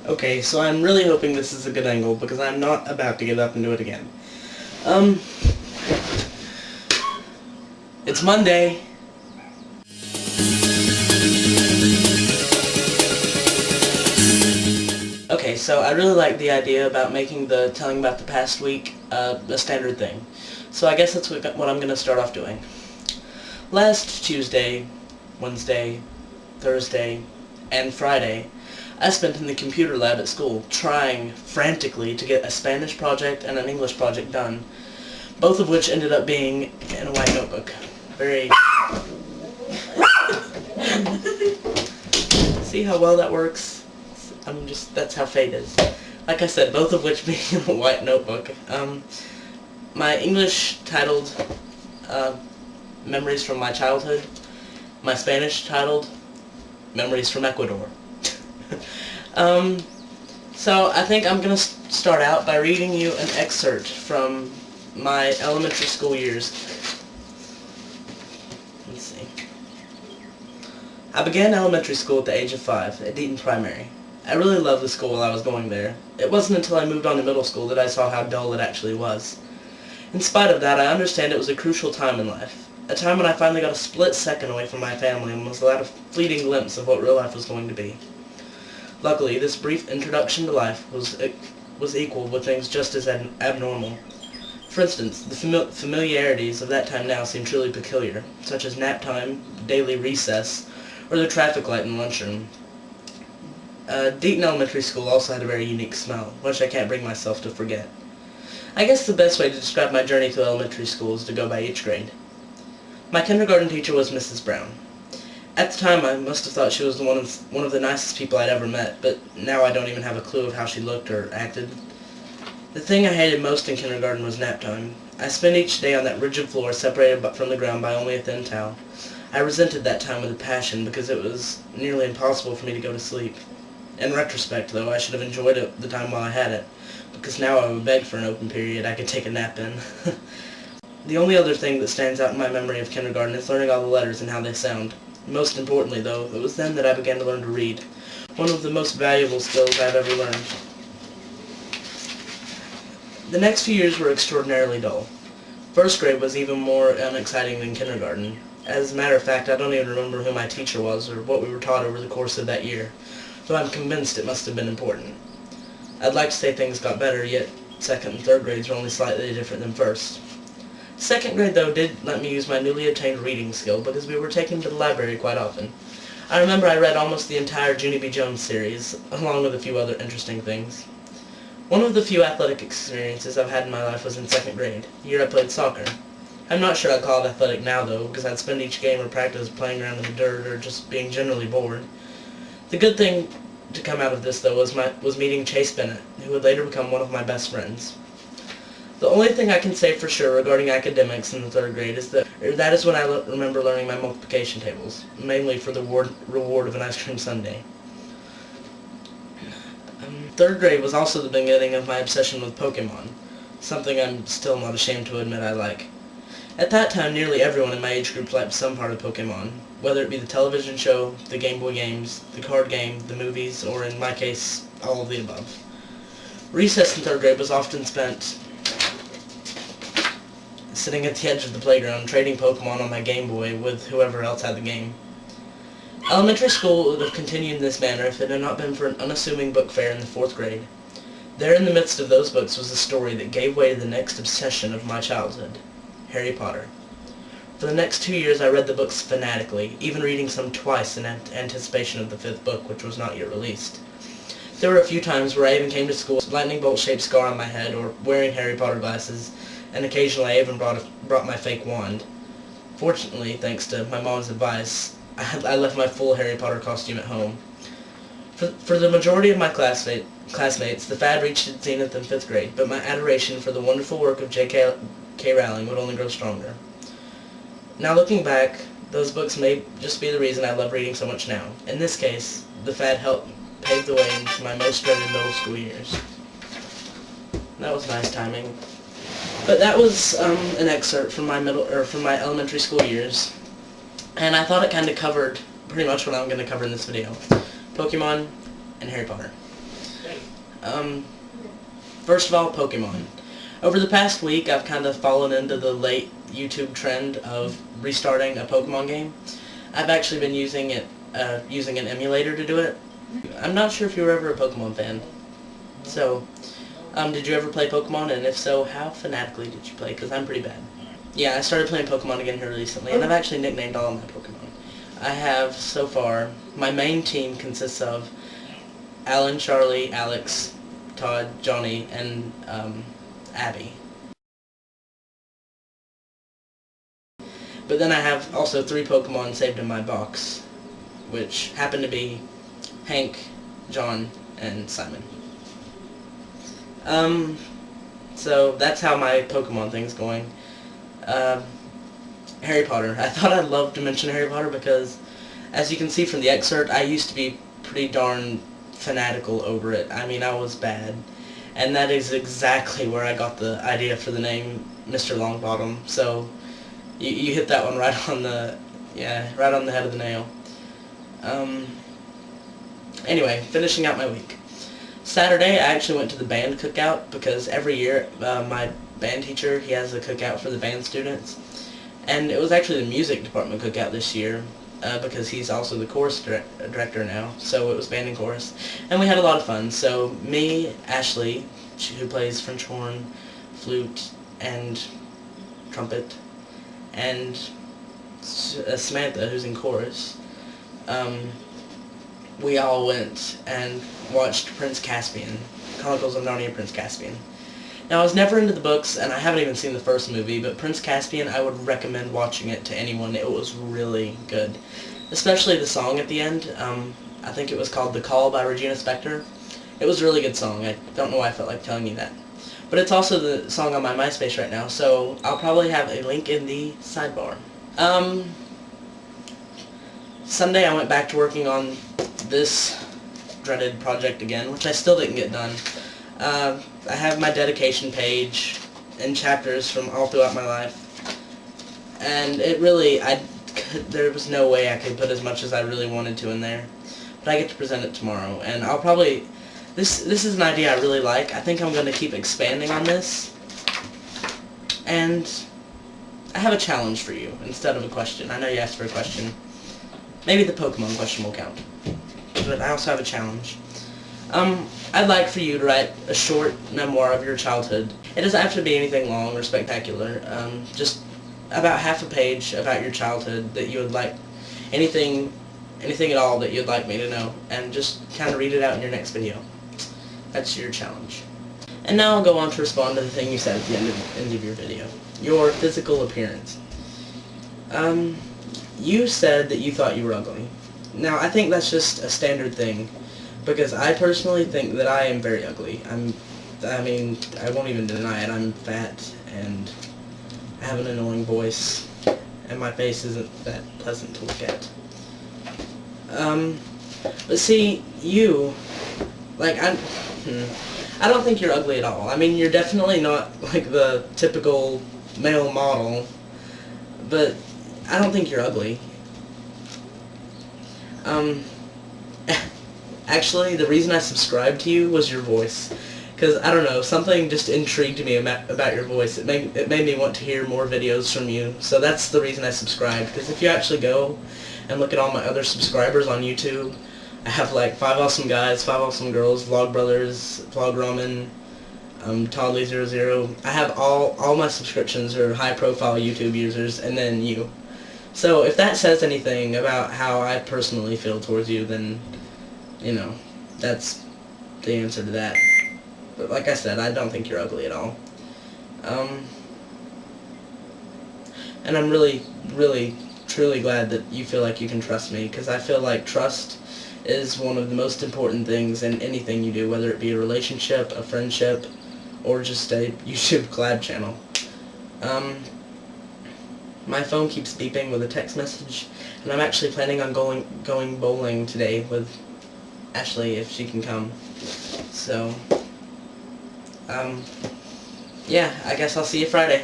Okay, so I'm really hoping this is a good angle because I'm not about to get up and do it again. It's Monday. Okay, so I really like the idea about making the telling about the past week a standard thing. So I guess that's what I'm going to start off doing. Last Tuesday, Wednesday, Thursday, and Friday, I spent in the computer lab at school trying frantically to get a Spanish project and an English project done, both of which ended up being in a white notebook. Very... See how well that works? That's how fate is. Like I said, both of which being in a white notebook. My English titled Memories from My Childhood. My Spanish titled Memories from Ecuador. So I think I'm going to start out by reading you an excerpt from my elementary school years. Let's see. I began elementary school at the age of 5 at Deaton Primary. I really loved the school while I was going there. It wasn't until I moved on to middle school that I saw how dull it actually was. In spite of that, I understand it was a crucial time in life. A time when I finally got a split second away from my family and was allowed a fleeting glimpse of what real life was going to be. Luckily, this brief introduction to life was equaled with things just as abnormal. For instance, the familiarities of that time now seem truly peculiar, such as nap time, daily recess, or the traffic light in the lunchroom. Deaton Elementary School also had a very unique smell, which I can't bring myself to forget. I guess the best way to describe my journey to elementary school is to go by each grade. My kindergarten teacher was Mrs. Brown. At the time, I must have thought she was one of the nicest people I'd ever met, but now I don't even have a clue of how she looked or acted. The thing I hated most in kindergarten was nap time. I spent each day on that rigid floor separated from the ground by only a thin towel. I resented that time with a passion because it was nearly impossible for me to go to sleep. In retrospect, though, I should have enjoyed the time while I had it, because now I would beg for an open period I could take a nap in. The only other thing that stands out in my memory of kindergarten is learning all the letters and how they sound. Most importantly, though, it was then that I began to learn to read, one of the most valuable skills I've ever learned. The next few years were extraordinarily dull. First grade was even more unexciting than kindergarten. As a matter of fact, I don't even remember who my teacher was or what we were taught over the course of that year, though I'm convinced it must have been important. I'd like to say things got better, yet second and third grades were only slightly different than first. Second grade, though, did let me use my newly obtained reading skill because we were taken to the library quite often. I remember I read almost the entire Junie B. Jones series, along with a few other interesting things. One of the few athletic experiences I've had in my life was in second grade, the year I played soccer. I'm not sure I'd call it athletic now, though, because I'd spend each game or practice playing around in the dirt or just being generally bored. The good thing to come out of this, though, was meeting Chase Bennett, who would later become one of my best friends. The only thing I can say for sure regarding academics in the third grade is that is when I remember learning my multiplication tables, mainly for the reward of an ice cream sundae. Third grade was also the beginning of my obsession with Pokemon, something I'm still not ashamed to admit I like. At that time, nearly everyone in my age group liked some part of Pokemon, whether it be the television show, the Game Boy games, the card game, the movies, or in my case, all of the above. Recess in third grade was often spent sitting at the edge of the playground, trading Pokemon on my Game Boy with whoever else had the game. Elementary school would have continued in this manner if it had not been for an unassuming book fair in the fourth grade. There in the midst of those books was a story that gave way to the next obsession of my childhood, Harry Potter. For the next 2 years I read the books fanatically, even reading some twice in anticipation of the fifth book, which was not yet released. There were a few times where I even came to school with a lightning bolt-shaped scar on my head or wearing Harry Potter glasses, and occasionally I even brought my fake wand. Fortunately, thanks to my mom's advice, I left my full Harry Potter costume at home. For the majority of my classmates, the fad reached its zenith in 5th grade, but my adoration for the wonderful work of J.K. Rowling would only grow stronger. Now looking back, those books may just be the reason I love reading so much now. In this case, the fad helped pave the way into my most dreaded middle school years. That was nice timing. But that was an excerpt from my elementary school years, and I thought it kind of covered pretty much what I'm going to cover in this video: Pokemon and Harry Potter. First of all, Pokemon. Over the past week, I've kind of fallen into the late YouTube trend of restarting a Pokemon game. I've actually been using an emulator to do it. I'm not sure if you were ever a Pokemon fan. So, did you ever play Pokemon? And if so, how fanatically did you play? Because I'm pretty bad. Yeah, I started playing Pokemon again here recently, and I've actually nicknamed all of my Pokemon. I have, so far, my main team consists of Alan, Charlie, Alex, Todd, Johnny, and Abby. But then I have also 3 Pokemon saved in my box, which happen to be Hank, John, and Simon. So that's how my Pokemon thing's going. Harry Potter. I thought I'd love to mention Harry Potter because, as you can see from the excerpt, I used to be pretty darn fanatical over it. I mean, I was bad. And that is exactly where I got the idea for the name Mr. Longbottom. So, you hit that one right on the head of the nail. Anyway, finishing out my week. Saturday, I actually went to the band cookout because every year my band teacher, he has a cookout for the band students. And it was actually the music department cookout this year because he's also the chorus director now. So it was band and chorus. And we had a lot of fun. So me, Ashley, who plays French horn, flute, and trumpet, and Samantha, who's in chorus, we all went and watched Prince Caspian, Chronicles of Narnia Prince Caspian. Now, I was never into the books, and I haven't even seen the first movie, but Prince Caspian, I would recommend watching it to anyone. It was really good. Especially the song at the end. I think it was called The Call by Regina Spektor. It was a really good song. I don't know why I felt like telling you that. But it's also the song on my MySpace right now, so I'll probably have a link in the sidebar. Sunday I went back to working on this dreaded project again, which I still didn't get done. I have my dedication page and chapters from all throughout my life, and it really, there was no way I could put as much as I really wanted to in there, but I get to present it tomorrow, and I'll probably, this is an idea I really like. I think I'm going to keep expanding on this, and I have a challenge for you instead of a question. I know you asked for a question. Maybe the Pokemon question will count. But I also have a challenge. I'd like for you to write a short memoir of your childhood. It doesn't have to be anything long or spectacular. Just about half a page about your childhood that you would like, anything at all that you'd like me to know, and just kind of read it out in your next video. That's your challenge. And now I'll go on to respond to the thing you said at the end of your video. Your physical appearance. You said that you thought you were ugly. Now, I think that's just a standard thing, because I personally think that I am very ugly. I mean, I won't even deny it. I'm fat, and I have an annoying voice, and my face isn't that pleasant to look at. But see, you, like, I don't think you're ugly at all. I mean, you're definitely not, like, the typical male model, but I don't think you're ugly. Actually, the reason I subscribed to you was your voice. Because, I don't know, something just intrigued me about your voice. It made me want to hear more videos from you. So that's the reason I subscribed. Because if you actually go and look at all my other subscribers on YouTube, I have like 5 awesome guys, 5 awesome girls, Vlog Brothers, Vlog Ramen, Toddly00. I have all my subscriptions are high-profile YouTube users, and then you. So if that says anything about how I personally feel towards you, then, you know, that's the answer to that. But like I said, I don't think you're ugly at all. And I'm really, really, truly glad that you feel like you can trust me, because I feel like trust is one of the most important things in anything you do, whether it be a relationship, a friendship, or just a YouTube collab channel. My phone keeps beeping with a text message, and I'm actually planning on going bowling today with Ashley if she can come. So, yeah, I guess I'll see you Friday.